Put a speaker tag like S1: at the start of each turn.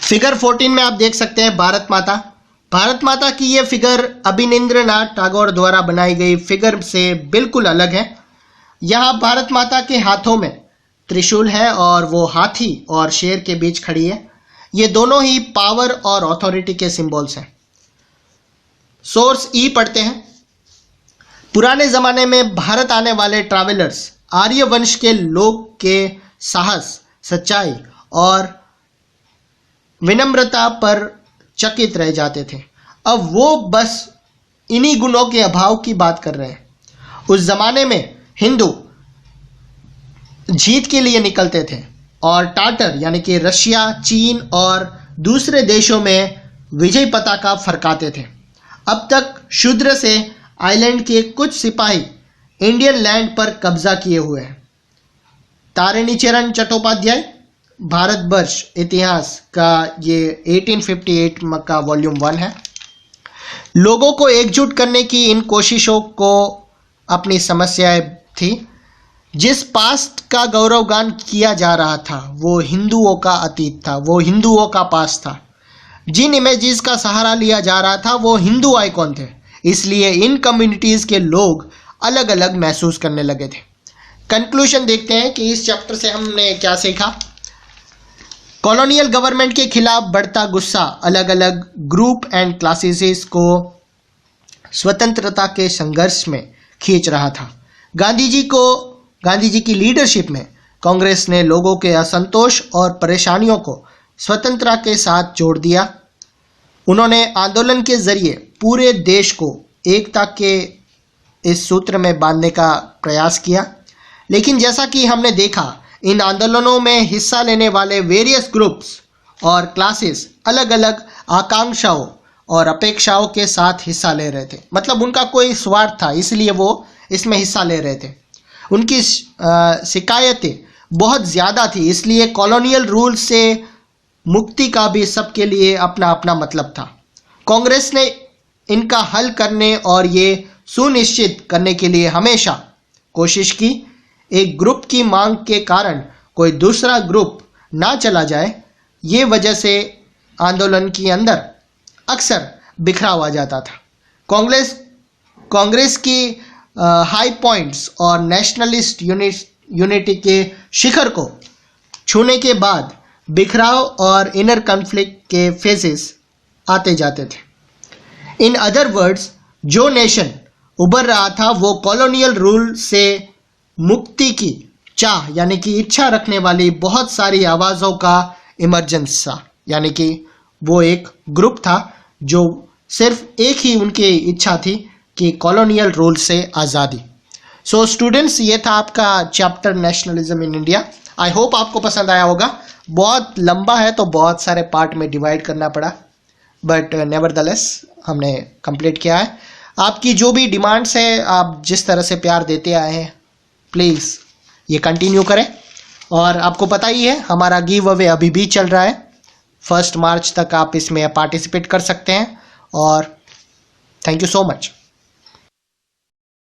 S1: Figure 14 में आप देख सकते हैं भारत माता। भारत माता की ये फिगर अभिनिंद्रनाथ टैगोर द्वारा बनाई गई फिगर से बिल्कुल अलग है। यहाँ भारत माता के हाथों में त्रिशूल है और वो हाथी और शेर के बीच खड़ी है। ये दोनों ही पावर और अथॉरिटी के सिंबल्स हैं। सोर्स ई पढ़ते हैं। पुराने जमाने में भारत आने वाले ट्रैवलर्स आर्य वंश के लोग के साहस, सच्चाई और विनम्रता पर चकित रह जाते थे। अब वो बस इन्हीं गुणों के अभाव की बात कर रहे हैं। उस जमाने में हिंदू जीत के लिए निकलते थे और टाटर यानी कि रशिया, चीन और दूसरे देशों में विजय पताका फरकाते थे। अब तक शूद्र से आइलैंड के कुछ सिपाही इंडियन लैंड पर कब्जा किए हुए हैं। तारिणी चरण चट्टोपाध्याय भारतवर्ष इतिहास का ये 1858 का वॉल्यूम 1 है। लोगों को एकजुट करने की इन कोशिशों को अपनी समस्याएं थी। जिस पास्ट का गौरवगान किया जा रहा था वो हिंदुओं का अतीत था, वो हिंदुओं का पास्ट था। जिन इमेजेस का सहारा लिया जा रहा था वो हिंदू आइकॉन थे। इसलिए इन कम्युनिटीज़ के लोग अलग अलग महसूस करने लगे थे। कंक्लूजन देखते हैं कि इस चैप्टर से हमने क्या सीखा। कॉलोनियल गवर्नमेंट के खिलाफ बढ़ता गुस्सा अलग अलग ग्रुप एंड क्लासेस को स्वतंत्रता के संघर्ष में खींच रहा था। गांधी जी की लीडरशिप में कांग्रेस ने लोगों के असंतोष और परेशानियों को स्वतंत्रता के साथ जोड़ दिया। उन्होंने आंदोलन के जरिए पूरे देश को एकता के इस सूत्र में बांधने का प्रयास किया। लेकिन जैसा कि हमने देखा, इन आंदोलनों में हिस्सा लेने वाले वेरियस ग्रुप्स और क्लासेस अलग अलग आकांक्षाओं और अपेक्षाओं के साथ हिस्सा ले रहे थे। मतलब उनका कोई स्वार्थ था, इसलिए वो इसमें हिस्सा ले रहे थे। उनकी शिकायतें बहुत ज़्यादा थी, इसलिए कॉलोनियल रूल से मुक्ति का भी सबके लिए अपना अपना मतलब था। कांग्रेस ने इनका हल करने और ये सुनिश्चित करने के लिए हमेशा कोशिश की एक ग्रुप की मांग के कारण कोई दूसरा ग्रुप ना चला जाए। ये वजह से आंदोलन के अंदर अक्सर बिखराव आ जाता था। कांग्रेस की हाई पॉइंट्स और नेशनलिस्ट यूनिटी के शिखर को छूने के बाद बिखराव और इनर कॉन्फ्लिक्ट के फेजेस आते जाते थे। इन अदर वर्ड्स, जो नेशन उभर रहा था वो कॉलोनियल रूल से मुक्ति की चाह यानी कि इच्छा रखने वाली बहुत सारी आवाज़ों का इमरजेंस था। यानी कि वो एक ग्रुप था जो सिर्फ एक ही उनकी इच्छा थी कि कॉलोनियल रूल से आज़ादी। सो स्टूडेंट्स, ये था आपका chapter nationalism in India. I hope आपको पसंद आया होगा। बहुत लंबा है तो बहुत सारे पार्ट में डिवाइड करना पड़ा, बट नेवरदलेस हमने कंप्लीट किया है। आपकी जो भी डिमांड्स है, आप जिस तरह से प्यार देते आए हैं, प्लीज़ ये कंटिन्यू करें। और आपको पता ही है हमारा गिव अवे अभी भी चल रहा है। 1 मार्च तक आप इसमें पार्टिसिपेट कर सकते हैं। और थैंक यू सो मच।